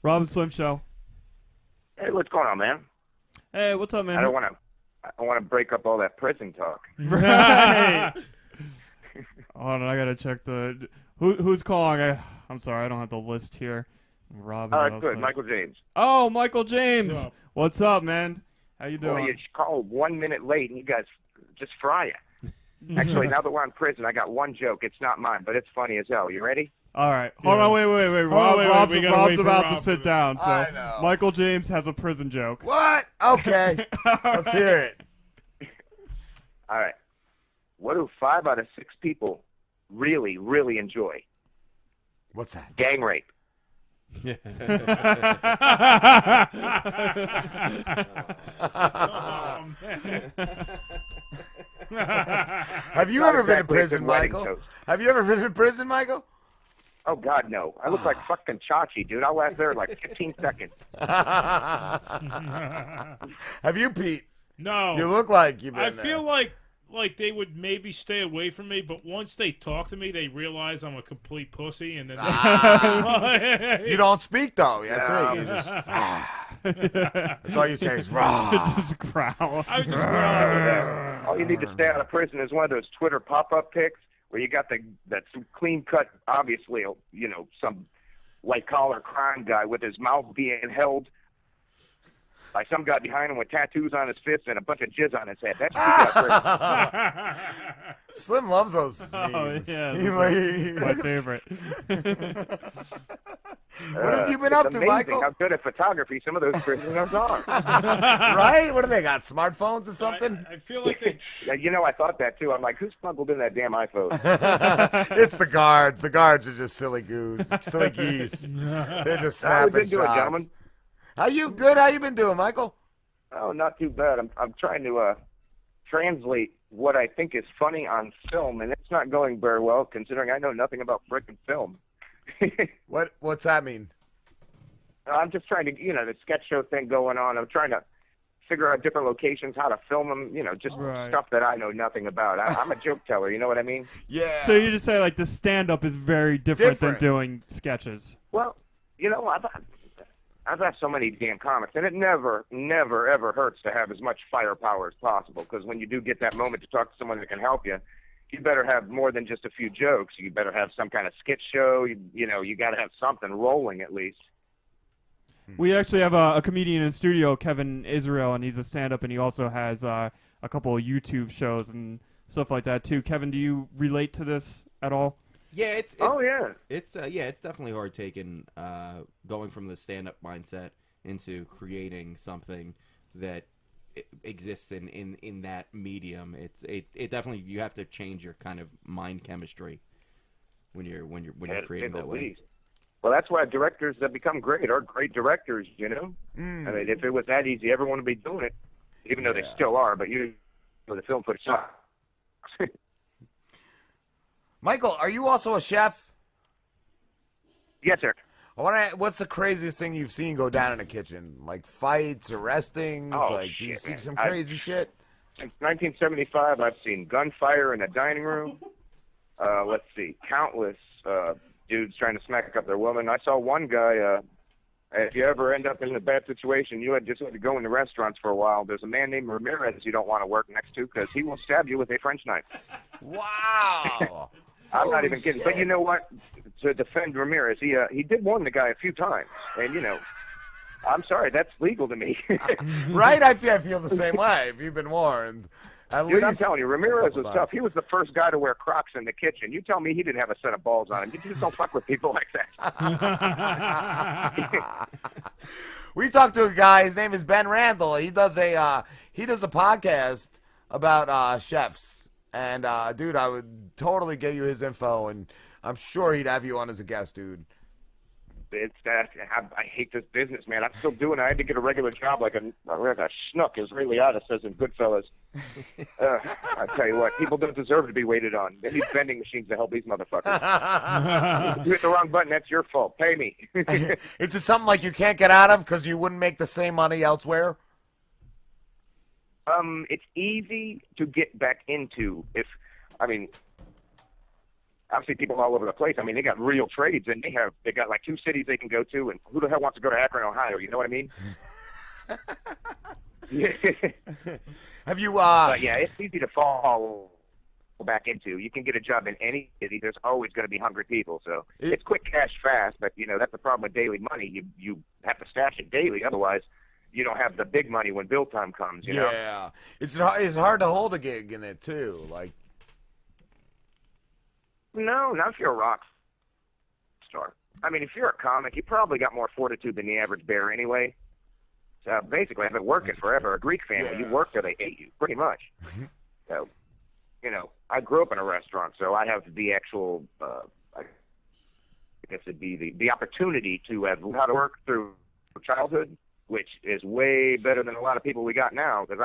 Rob and Slim Show. Hey, what's going on, man? Hey, what's up, man? I don't want to break up all that prison talk. Right. Hold on, I gotta check the who's calling. I'm sorry, I don't have the list here. Rob is outside. Good. Michael James. Oh, Michael James. What's up, man? How you doing? Well, you called 1 minute late, and you guys just fry it. Actually, now that we're in prison, I got one joke. It's not mine, but it's funny as hell. You ready? All right. Hold on, wait. Rob's about to sit down. So I know. Michael James has a prison joke. What? Okay. Let's hear it. All right. What do 5 out of 6 people really, really enjoy? What's that? Gang rape. Oh, man. Have you ever been in prison, Michael? Have you ever been in prison, Michael? Oh, God, no. I look like fucking Chachi, dude. I'll last there like 15 seconds. Have you, Pete? No. You look like you've been I there. feel like they would maybe stay away from me, but once they talk to me, they realize I'm a complete pussy, and then you don't speak though. That's No. it. You just that's all you say is raw. Just growl. I would just growl. All you need to stay out of prison is one of those Twitter pop-up pics where you got that some clean-cut, obviously, some white-collar crime guy with his mouth being held by some guy behind him with tattoos on his fists and a bunch of jizz on his head. That's Slim loves those. Oh, memes. yeah. He- My favorite. What have you been up it's to, amazing Michael? how good at photography some of those prisoners are. Right? What do they got? Smartphones or something? I feel like they. Yeah, I thought that too. I'm like, who smuggled in that damn iPhone? It's the guards. The guards are just silly silly geese. They're just How we snapping been doing, shots. gentlemen? How you good? How you been doing, Michael? Oh, not too bad. I'm trying to translate what I think is funny on film, and it's not going very well considering I know nothing about frickin' film. What's that mean? I'm just trying to, the sketch show thing going on. I'm trying to figure out different locations, how to film them, just Right. stuff that I know nothing about. I'm a joke teller, you know what I mean? Yeah. So you just say like the stand-up is very different than doing sketches. Well, I've asked so many damn comics, and it never, ever hurts to have as much firepower as possible, because when you do get that moment to talk to someone that can help you, you better have more than just a few jokes. You better have some kind of sketch show. You got to have something rolling at least. We actually have a comedian in studio, Kevin Israel, and he's a stand-up, and he also has a couple of YouTube shows and stuff like that too. Kevin, do you relate to this at all? Yeah, it's It's definitely hard taking going from the stand-up mindset into creating something that exists in that medium. It definitely, you have to change your kind of mind chemistry when you're creating that way. Well, that's why directors that become great are great directors, I mean, if it was that easy, everyone would be doing it, even though they still are, but the film footage sucks. Michael, are you also a chef? Yes, sir. What's the craziest thing you've seen go down in a kitchen? Like fights, arrestings? Oh, like, do you shit, see man. some crazy shit? Since 1975, I've seen gunfire in a dining room. Let's see, countless dudes trying to smack up their woman. I saw one guy, if you ever end up in a bad situation, you just had to go into restaurants for a while. There's a man named Ramirez you don't want to work next to because he will stab you with a French knife. Wow. I'm not Holy even kidding. shit. But you know what? To defend Ramirez, he did warn the guy a few times. And, I'm sorry, that's legal to me. Right? I feel the same way. If you've been warned. At Dude, I'm least telling you, Ramirez was couple tough. times. He was the first guy to wear Crocs in the kitchen. You tell me he didn't have a set of balls on him. You just don't fuck with people like that. We talked to a guy. His name is Ben Randall. He does a podcast about chefs. And dude, I would totally get you his info, and I'm sure he'd have you on as a guest, dude. It's that I hate this business, man. I'm still doing it. I had to get a regular job like a schnook, as Ray Liotta says in Goodfellas. I tell you what, people don't deserve to be waited on. They need vending machines to help these motherfuckers. If you hit the wrong button, that's your fault. Pay me. Is it something like you can't get out of because you wouldn't make the same money elsewhere? It's easy to get back into obviously people all over the place. I mean, they got real trades, and they got like 2 cities they can go to, and who the hell wants to go to Akron, Ohio? You know what I mean? Have you? But yeah, it's easy to fall back into. You can get a job in any city. There's always going to be hungry people. So it's quick cash fast, but that's the problem with daily money. You have to stash it daily, otherwise you don't have the big money when bill time comes. You know? Yeah, it's hard to hold a gig in it too. Like, no, not if you're a rock star. I mean, if you're a comic, you probably got more fortitude than the average bear anyway. So basically, I've been working forever. A Greek family, you work till they hate you, pretty much. So, I grew up in a restaurant, so I have the actual, I guess it'd be the opportunity to have how to work through childhood, which is way better than a lot of people we got now. Because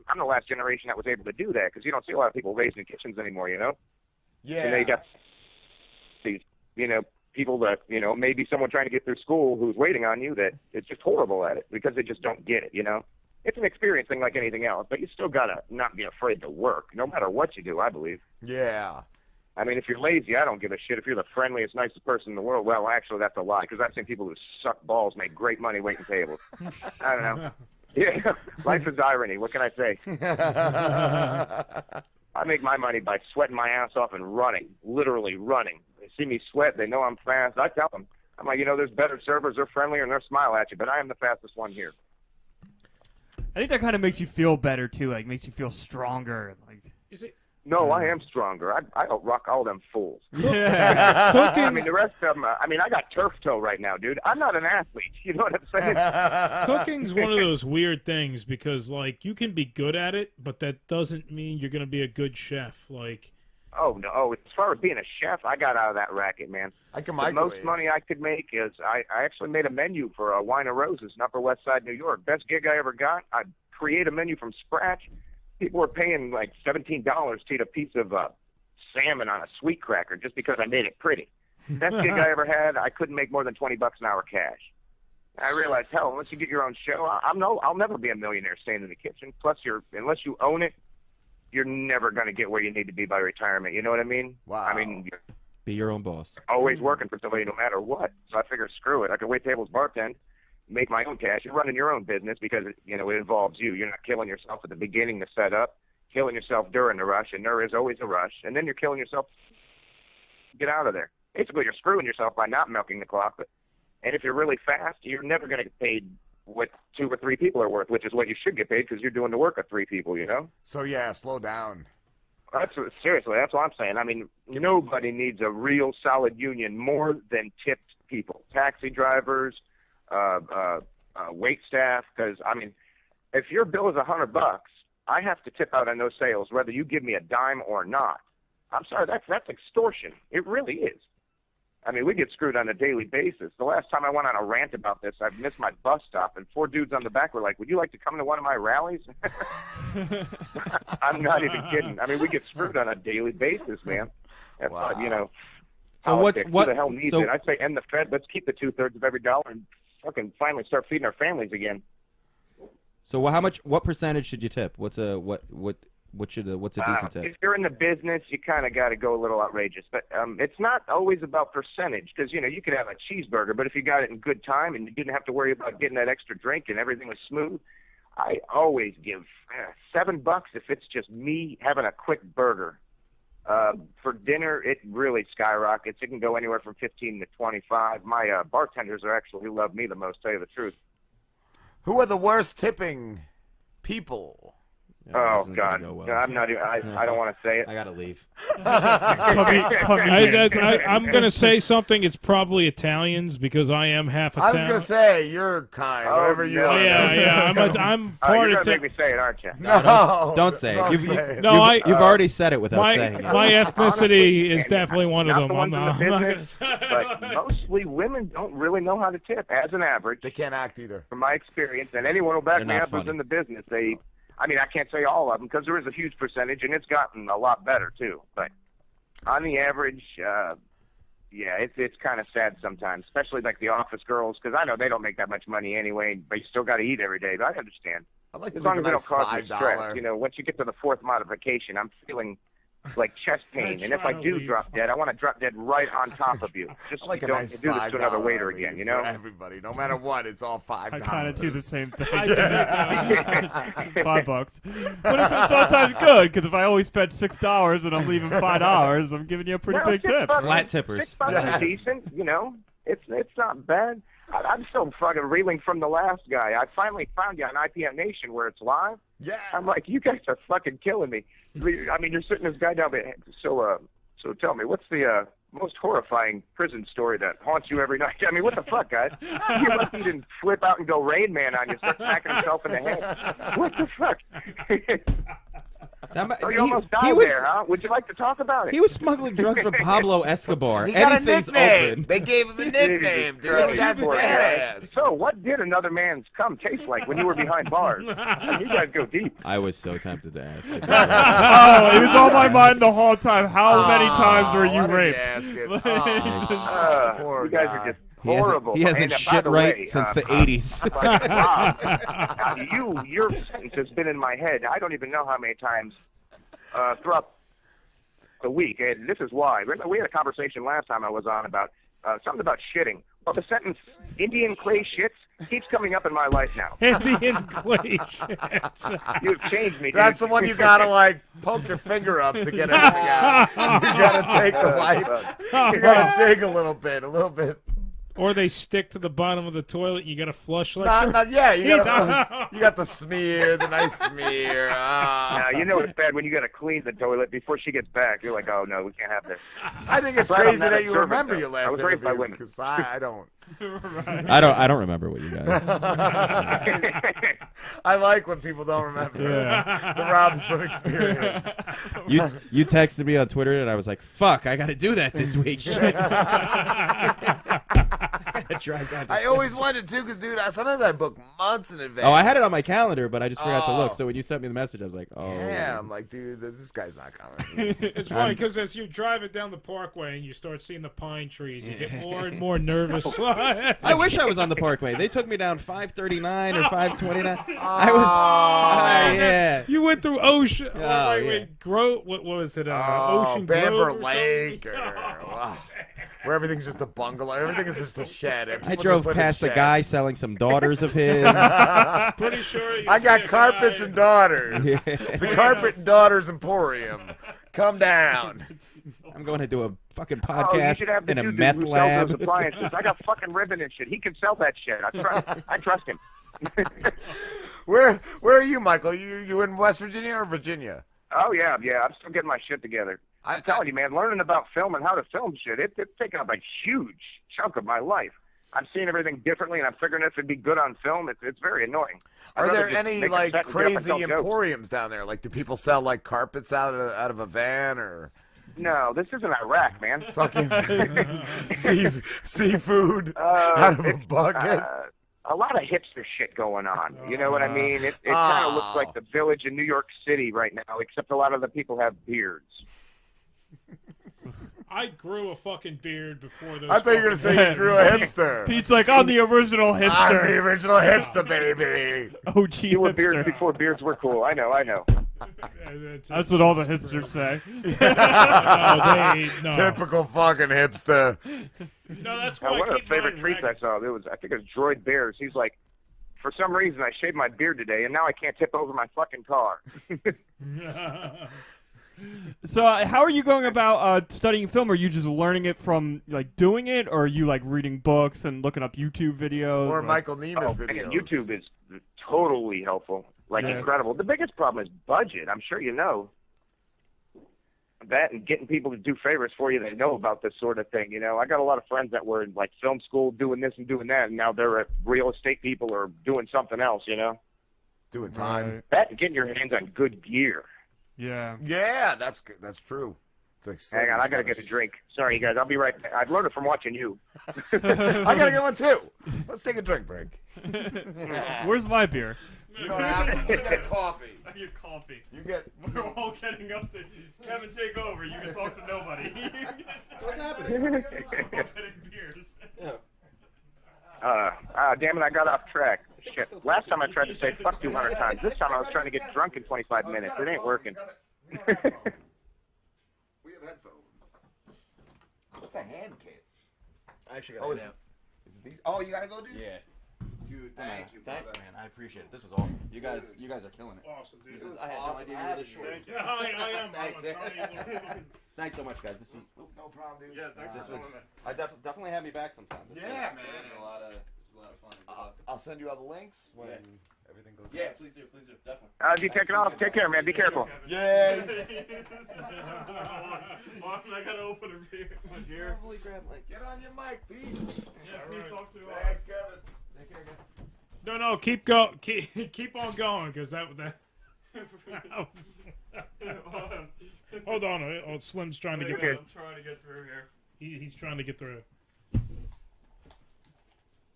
I'm the last generation that was able to do that. Because you don't see a lot of people raised in kitchens anymore, Yeah. And they got these, people that, maybe someone trying to get through school who's waiting on you that is just horrible at it because they just don't get it, It's an experience thing like anything else, but you still got to not be afraid to work, no matter what you do, I believe. Yeah. I mean, if you're lazy, I don't give a shit. If you're the friendliest, nicest person in the world, well, actually, that's a lie, because I've seen people who suck balls make great money waiting tables. I don't know. Yeah, life is irony. What can I say? I make my money by sweating my ass off and running, literally running. They see me sweat. They know I'm fast. I tell them. I'm like, there's better servers. They're friendlier, and they'll smile at you, but I am the fastest one here. I think that kind of makes you feel better too. Like makes you feel stronger. Like Is it? No, I am stronger. I rock all them fools. yeah. I mean, the rest of them, I got turf toe right now, dude. I'm not an athlete. You know what I'm saying? Cooking's one of those weird things because, like, you can be good at it, but that doesn't mean you're going to be a good chef. Like, oh, no. As far as being a chef, I got out of that racket, man. I can The microwave. most money I could make is I actually made a menu for a Wine of Roses in Upper West Side, New York. Best gig I ever got. I create a menu from scratch. People were paying like $17 to eat a piece of salmon on a sweet cracker just because I made it pretty. Best gig I ever had. I couldn't make more than $20 an hour cash. I realized, hell, unless you get your own show, I'll never be a millionaire staying in the kitchen. Plus, unless you own it, you're never going to get where you need to be by retirement. You know what I mean? Wow. I mean, you're Be your own boss. always working for somebody no matter what. So I figured, screw it. I could wait tables, bartend, make my own cash. You're running your own business because it involves you. You're not killing yourself at the beginning to set up, killing yourself during the rush, and there is always a rush, and then you're killing yourself to get out of there. Basically, you're screwing yourself by not milking the clock. And if you're really fast, you're never going to get paid what 2 or 3 people are worth, which is what you should get paid because you're doing the work of 3 people, So, yeah, slow down. Seriously, that's what I'm saying. I mean, nobody needs a real solid union more than tipped people, taxi drivers, wait staff. Because I mean, if your bill is $100, I have to tip out on those sales, whether you give me a dime or not. I'm sorry, that's extortion. It really is. I mean, we get screwed on a daily basis. The last time I went on a rant about this, I missed my bus stop, and 4 dudes on the back were like, "Would you like to come to one of my rallies?" I'm not even kidding. I mean, we get screwed on a daily basis, man. That's Wow. So politics. what? Who the hell needs So it? I say end the Fed. Let's keep the 2/3 of every dollar and fucking finally start feeding our families again. so how much? What percentage should you tip? What's a decent tip? If you're in the business, you kind of got to go a little outrageous. But it's not always about percentage because, you could have a cheeseburger, but if you got it in good time and you didn't have to worry about getting that extra drink and everything was smooth, I always give $7 if it's just me having a quick burger. For dinner, it really skyrockets. It can go anywhere from 15 to 25. My bartenders are actually who love me the most, tell you the truth. Who are the worst tipping people? Yeah, this Oh isn't gonna God, go well. No, I'm not even. I don't want to say it. I gotta leave. I'm going to say something. It's probably Italians because I am half I was Italian. going to say, you're kind, Oh, whatever you no. are. Yeah. I'm Oh, part you're of gonna make me say it, aren't you? No, Don't say it. don't You've, say it. No, you've already said it without saying it. my ethnicity is and definitely one of not them. the I'm ones in not, the I'm not business, gonna But mostly women don't really know how to tip, as an average, They can't act either. from my experience. And anyone who'll back They're me not up who's funny. in the business, I mean, I can't say all of them because there is a huge percentage, and it's gotten a lot better too. But on the average, yeah, it's kind of sad sometimes, especially like the office girls, because I know they don't make that much money anyway, but you still got to eat every day. But I understand. I'd like to As long leave as a they don't nice cause me stress. $5. Once you get to the 4th modification, I'm feeling like chest pain. And if I do drop dead, I want to drop dead right on top of you. Just I like a don't nice do this to another $5 waiter leave again, you for know? everybody, no matter what, it's all $5. I kind of do the same thing. I think, $5. But it's sometimes good, because if I only spend $6 and I'm leaving $5, I'm giving you a pretty big tip. Flat tippers. $6 is decent, you know? It's not bad. I'm still fucking reeling from the last guy. I finally found you on IPM Nation where it's live. Yeah. I'm like, you guys are fucking killing me. I mean, you're sitting this guy down there. So tell me, what's the most horrifying prison story that haunts you every night? I mean, what the fuck, guys? You let him didn't flip out and go Rain Man on you, start smacking himself in the head. What the fuck? So you almost died there, huh? Would you like to talk about it? He was smuggling drugs from Pablo Escobar. He got a Anything's nickname. open. They gave him a nickname, dude. Christ. That's Poor guy. badass. So what did another man's cum taste like when you were behind bars? I mean, you guys go deep. I was so tempted to ask. Oh, it was on my mind the whole time. How many times were you why did raped? ask it? Poor You guys guy. are just He hasn't- horrible. He hasn't And, by shit the right way, since the 80s. Rob, your sentence has been in my head. I don't even know how many times throughout the week. And this is why. We had a conversation last time I was on about something about shitting. Well, the sentence "Indian clay shits" keeps coming up in my life now. Indian clay shits. You've changed me. That's the dude. one you gotta like poke your finger up to get everything out. You gotta take the light. You gotta dig a little bit. Or they stick to the bottom of the toilet and you got to flush like Yeah, you got the smear, the nice smear. Now, you know it's bad when you got to clean the toilet before she gets back. You're like, oh, no, we can't have this. I think it's Glad I'm crazy not that you observant, remember though. your last I was raised by interview, women. because I don't. I don't remember what you guys. I like when people don't remember the Robinson experience. You texted me on Twitter and I was like, "Fuck, I got to do that this week." Shit. I always wanted to, because, dude, sometimes I book months in advance. Oh, I had it on my calendar, but I just forgot to look. So when you sent me the message, I was like, "Oh." Yeah, I'm like, dude, this guy's not coming. It's funny because as you're driving down the parkway and you start seeing the pine trees, you get more and more nervous. I wish I was on the Parkway. They took me down 539 or 529. I was, yeah. You went through Ocean. Oh, wait. What was it? Ocean Bamber Grove or Lake, something? where everything's just a bungalow. Everything is just a shed. I drove past a guy selling some daughters of his. Pretty sure. I got carpets and daughters. The Carpet and Daughters Emporium. Come down. I'm going to do a fucking Oh, you podcast should have the in a dude meth who sells lab. those appliances. I got fucking ribbon and shit. He can sell that shit. I trust him. Where are you, Michael? You in West Virginia or Virginia? Oh, yeah. I'm still getting my shit together. I'm telling you, man, learning about film and how to film shit, it's taken up a huge chunk of my life. I'm seeing everything differently, and I'm figuring if it'd be good on film. It's very annoying. Are there any make a like set and get up and crazy tell jokes. emporiums down there? Like, do people sell like carpets out of a van or No, this isn't Iraq, man. fucking seafood out of a bucket? A lot of hipster shit going on. You know what I mean? It kind of looks like the Village in New York City right now, except a lot of the people have beards. I grew a fucking beard before those. I thought you were gonna say you grew a hipster. Pete's like, I'm the original I'm the hipster. original hipster, baby. OG You were beards hipster. before beards were cool. I know. That's what all the hipsters say. No. Typical fucking hipster. No, that's why One I of the keep favorite mine tweets I saw, I think it was Droid Bears. He's like, for some reason I shaved my beard today, and now I can't tip over my fucking car. So how are you going about studying film? Are you just learning it from like doing it, or are you like reading books and looking up YouTube videos? Or like, Michael Neiman's Oh, videos. man, YouTube is totally helpful. Like, Yeah. incredible. The biggest problem is budget. I'm sure you know. That and getting people to do favors for you that know about this sort of thing. You know, I got a lot of friends that were in like film school doing this and doing that, and now they're real estate people or doing something else, you know? Doing time. Right. That and getting your hands on good gear. Yeah. Yeah, that's true. It's like Hang on, I gotta get a drink. Sorry, you guys. I'll be right back. I've learned it from watching you. I gotta get one too. Let's take a drink break. Where's my beer? You don't have you get coffee. I get coffee. You get. We're all getting up to Kevin. Take over. You can talk to nobody. What's happening? We're all getting beers. Damn it, I got off track. Shit. Last time I tried to say fuck 200 times. This time I was trying to get drunk in 25 minutes. It ain't working. What's a hand kit? I actually got is it these? Oh, you gotta go do? Yeah. Dude, thank you. Thanks, brother. man. I appreciate it. This was awesome. You guys are killing it. Awesome, dude. I had no idea you were this short. Yeah, I am. Thanks. I'm telling you. Thanks so much, guys. This was. No problem, dude. Yeah, thanks This for was. doing I definitely had me back sometime. This Yeah, was, man. This was a lot of. This was a lot of fun. Good luck. I'll send you all the links when Yeah. everything goes. Yeah, please do, definitely. As you take it off, take care, man. Be careful. Yeah. I gotta open a beer. Probably grab like. Get on your mic, Pete. Yeah, All right. talk to Thanks, Kevin. Take care, guys. No, keep on going, because that was. Hold on, Slim's trying to get through. I'm trying to get through here. He's trying to get through.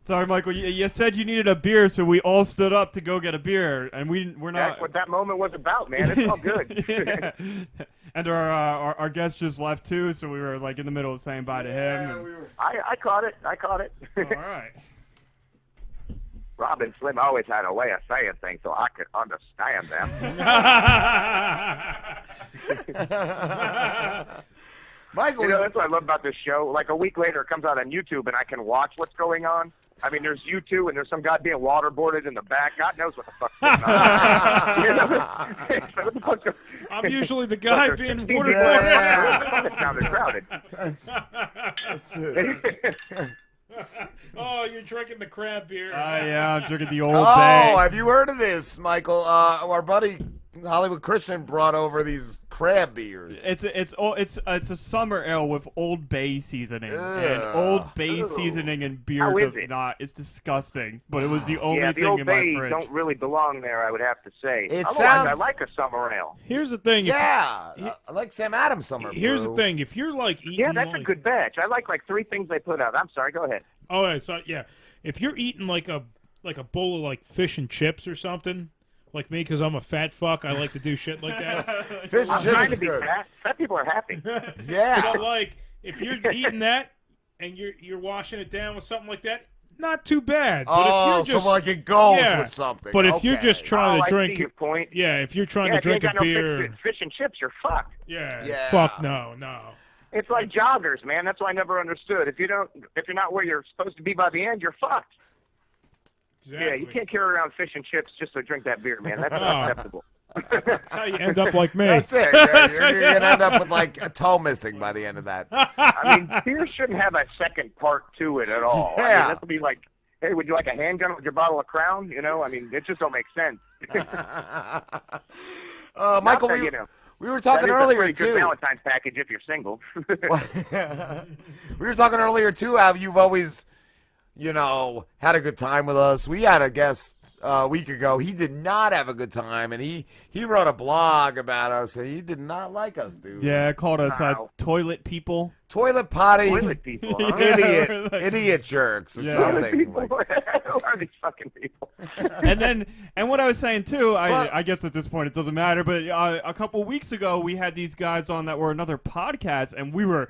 Sorry, Michael. You said you needed a beer, so we all stood up to go get a beer, and we're not. That's what that moment was about, man. It's all good. Yeah. And our guest just left too, so we were like in the middle of saying bye to him. Yeah, and- we were. I caught it. All right. Robin Slim always had a way of saying things so I could understand them. Michael, You know, that's what I love about this show. Like a week later, it comes out on YouTube, and I can watch what's going on. I mean, there's you two, and there's some guy being waterboarded in the back. God knows what the fuck's going on. You know? So what the fuck's going- I'm usually the guy being waterboarded. Yeah. It sounded crowded. that's it. Oh, you're drinking the crab beer. Yeah, I'm drinking the old Oh, day. have you heard of this, Michael? Our buddy Hollywood Christian brought over these crab beers. It's a summer ale with Old Bay seasoning, and Ugh. Old Bay Ooh. seasoning and beer How is does it? not. It's disgusting, but it was the only Yeah, the thing Old in my Bay fridge. don't really belong there, I would have to say. It Otherwise, sounds- I like a summer ale. Here's the thing. Yeah, I like Sam Adams summer. Here's the brew. thing. If you're like eating, Yeah, that's a like, good batch. I like three things they put out. I'm sorry, go ahead. Oh, yeah, so yeah, if you're eating like a bowl of like fish and chips or something, like me, because I'm a fat fuck, I like to do shit like that. Fish and I'm chips trying is to be good. fat. Fat people are happy. Yeah. But like, if you're eating that and you're washing it down with something like that, not too bad. But Oh, if you're just, so like it goes yeah, with something. But if you're Okay. just trying Oh, to drink, I see your point. yeah, if you're trying Yeah, to if you ain't drink a got no beer, fish and chips, you're fucked. yeah, fuck no. It's like joggers, man. That's what I never understood. If you're not where you're supposed to be by the end, you're fucked. Exactly. Yeah, you can't carry around fish and chips just to drink that beer, man. That's Oh. unacceptable. That's how you end up like me. That's it. You're gonna end up with like a toe missing by the end of that. I mean, beer shouldn't have a second part to it at all. I Yeah. mean, that would be like, hey, would you like a handgun with your bottle of Crown? You know, I mean, it just don't make sense. Michael, Not that, you know, we were that talking is a earlier pretty good too. Valentine's package if you're single. We were talking earlier too how you've always, had a good time with us. We had a guest a week ago. He did not have a good time, and he wrote a blog about us, and he did not like us, dude. Yeah, it called us Wow. toilet people. Toilet potty, Toilet people, huh? idiot jerks or Yeah. Toilet something. people? Like, Who are these fucking people? And what I was saying too, But- I guess at this point it doesn't matter, but a couple weeks ago we had these guys on that were another podcast, and we were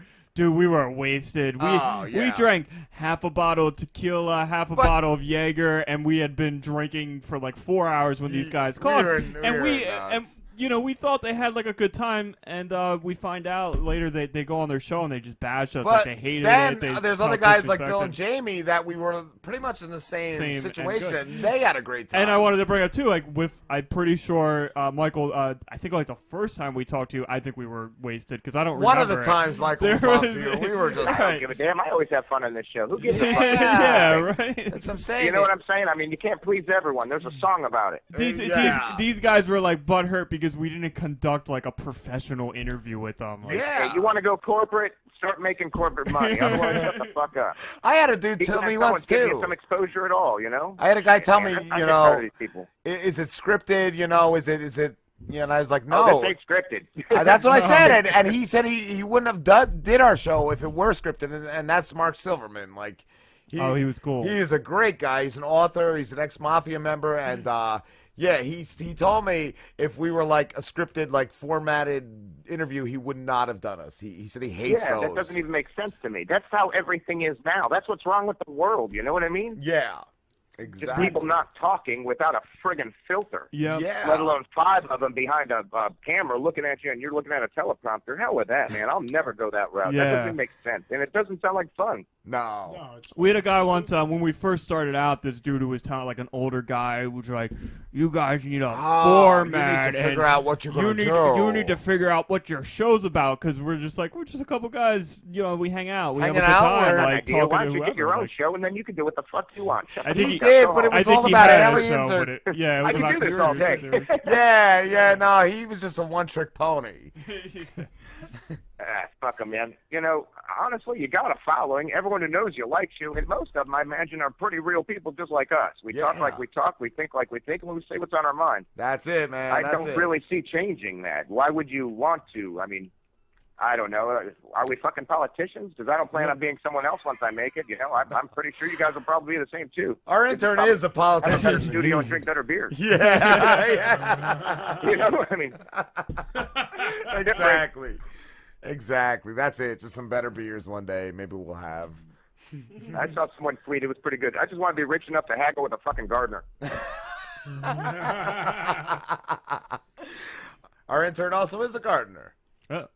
wasted. We drank half a bottle of tequila, half a But- bottle of Jaeger, and we had been drinking for like 4 hours when these guys called. We thought they had like a good time, and we find out later they go on their show and they just bash us, like But they hated then it. They there's felt other guys like Bill and disrespected. Jamie that we were pretty much in the same Same and situation. good. They had a great time. And I wanted to bring up too, like I'm pretty sure Michael. I think like the first time we talked to you, I think we were wasted because I don't One of remember the it. times Michael There talked was- to you, we were just. I don't Right. give a damn. I always have fun on this show. Who gives a fuck? Yeah, right. That's what I'm saying. You know what I'm saying? I mean, you can't please everyone. There's a song about it. These guys were like butthurt because we didn't conduct like a professional interview with them. Like, Yeah. Hey, you want to go corporate? Start making corporate money. Otherwise, shut the fuck up. I had a dude People tell me have once someone give too. you some exposure at all, you know? I had a guy tell me, I get tired of these people. is it scripted? Is it? And I was like, Oh, no. this ain't scripted. That's what I said, and he said he wouldn't have did our show if it were scripted, and that's Mark Silverman. Like, he was cool. He is a great guy. He's an author. He's an ex-mafia member, and he told me if we were like a scripted, like formatted interview, he would not have done us. He said he hates Yeah, those. that doesn't even make sense to me. That's how everything is now. That's what's wrong with the world. You know what I mean? Yeah. Just Exactly. people not talking without a friggin' filter. Yep. Yeah. Let alone 5 of them behind a camera looking at you, and you're looking at a teleprompter. Hell with that, man. I'll never go that route. Yeah. That doesn't make sense, and it doesn't sound like fun. No. No, it's We had a guy once when we first started out. This dude who was telling like an older guy who was like, "You guys need a format. You need to figure out what you're going to do. You need to figure out what your show's about because we're just a couple guys. You know, we hang out. We Hanging have a good out, time, we're- like Idea. talking Why to don't you whoever. get your own like, show, and then you can do what the fuck you want? I think He did, but it I was think all he about had a aliens show, or- but it, yeah, it was I can about do this all day. conspiracy Yeah, no, he was just a one-trick pony. theories. Fuck 'em, man. You know, honestly, you got a following. Everyone who knows you likes you, and most of them, I imagine, are pretty real people just like us. We talk Yeah. like we talk, we think like we think, and we say what's on our mind. That's it, man. I That's don't it. really see changing that. Why would you want to? I mean, I don't know. Are we fucking politicians? Because I don't plan on being someone else once I make it. You know, I'm pretty sure you guys will probably be the same too. Our Maybe intern probably is a have a better politician. studio and drink better beers. Yeah, yeah. You know, I mean, Exactly. Exactly. That's it. Just some better beers one day. Maybe we'll have. I saw someone tweet. It was pretty good. I just want to be rich enough to haggle with a fucking gardener. Our intern also is a gardener.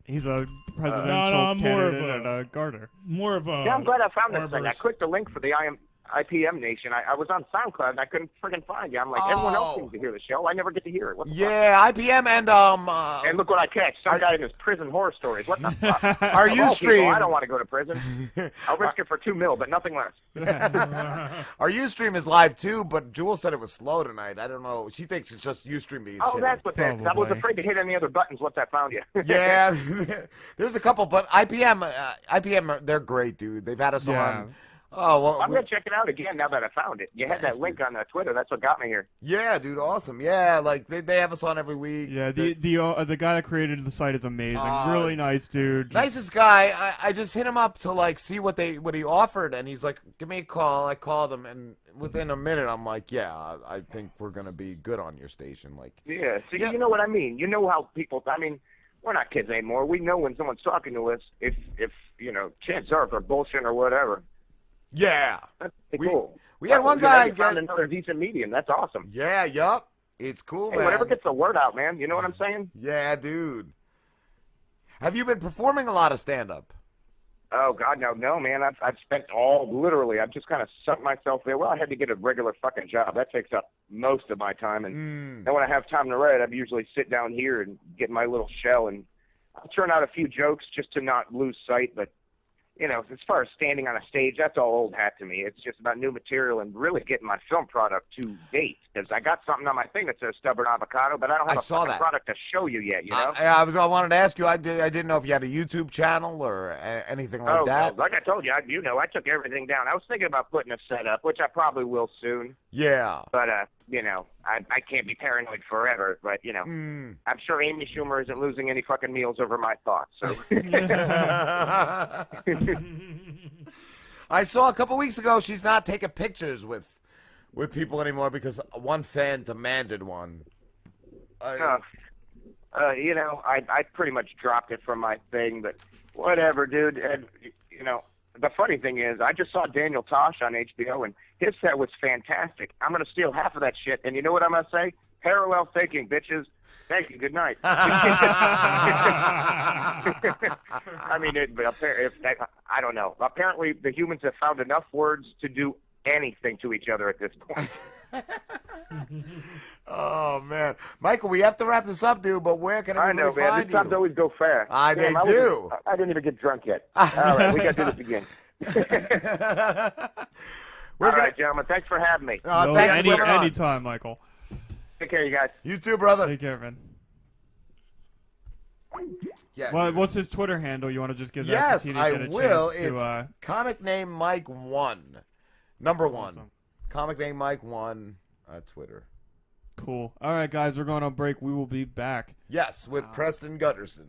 He's a presidential I'm more of candidate a- and a gardener. more of a. Yeah, I'm glad I found this thing. I arborist. clicked the link for the IPM Nation. I was on SoundCloud and I couldn't friggin' find you. I'm like, everyone else Oh. seems to hear the show. I never get to hear it. What the fuck? Yeah, IPM and And look what I catch. Some guy in his prison horror stories. What the fuck? Our Of all people, Ustream. I don't want to go to prison. I'll risk it for $2 million, but nothing less. Our Ustream is live too, but Jewel said it was slow tonight. I don't know. She thinks it's just Ustream being Oh, shitty. that's what that is. I was Probably. afraid to hit any other buttons once I found you. Yeah, there's a couple, but IPM, they're great, dude. They've had us Yeah. on. Oh well, I'm going to check it out again now that I found it. You had that link on Twitter. That's what got me here. yeah, dude, awesome. Yeah, like they have us on every week. Yeah, the guy that created the site is amazing. Really nice dude. Nicest guy. I just hit him up to like see what he offered, and he's like, "Give me a call." I called him, and within a minute, I'm like, "Yeah, I think we're gonna be good on your station." Like, Yeah, see, Yeah. you know what I mean. You know how people. I mean, we're not kids anymore. We know when someone's talking to us. If you know, chances are if they're bullshitting or whatever. yeah, That's pretty cool. we had one You know, guy you found get, another decent medium. That's awesome. yeah, yup, it's cool, Hey, man. whatever gets the word out, man. You know what I'm saying? Yeah, dude. Have you been performing a lot of stand up? Oh God, no, man. I've spent literally. I've just kind of sunk myself there. Well, I had to get a regular fucking job. That takes up most of my time, and then when I have time to write, I usually sit down here and get my little shell, and I'll turn out a few jokes just to not lose sight. But you know, as far as standing on a stage, that's all old hat to me. It's just about new material and really getting my film product to date. Because I got something on my thing that says stubborn avocado, but I don't have I a saw fucking that. product to show you yet. You know? I wanted to ask you. I didn't know if you had a YouTube channel or anything like that. No, like I told you, I took everything down. I was thinking about putting a setup, which I probably will soon. Yeah. But you know, I can't be paranoid forever. But you know, I'm sure Amy Schumer isn't losing any fucking meals over my thoughts. So I saw a couple weeks ago she's not taking pictures with people anymore because one fan demanded one. you know, I pretty much dropped it from my thing. But whatever, dude. And you know, the funny thing is, I just saw Daniel Tosh on HBO, and his set was fantastic. I'm gonna steal half of that shit, and you know what I'm gonna say? Parallel thinking, bitches. Thank you. Good night. I mean, I don't know. Apparently, the humans have found enough words to do anything to each other at this point. Oh man, Michael, we have to wrap this up, dude. But where can I everybody know, man. find These times you? always go fast. They Damn, do. I didn't even get drunk yet. All right, we got to do this again. We're All gonna. right, gentlemen. Thanks for having me. No, Thanks for coming on. anytime, Michael. Take care, you guys. You too, brother. Take care, man. Yeah. Well, dude. what's his Twitter handle? You want to just give that? Yes, to I get a will. chance It's to, comic name Mike 1, number 1. Awesome. Comic name Mike 1 Twitter. Cool. All right, guys, we're going on break. We will be back. Yes, with Preston Gutterson.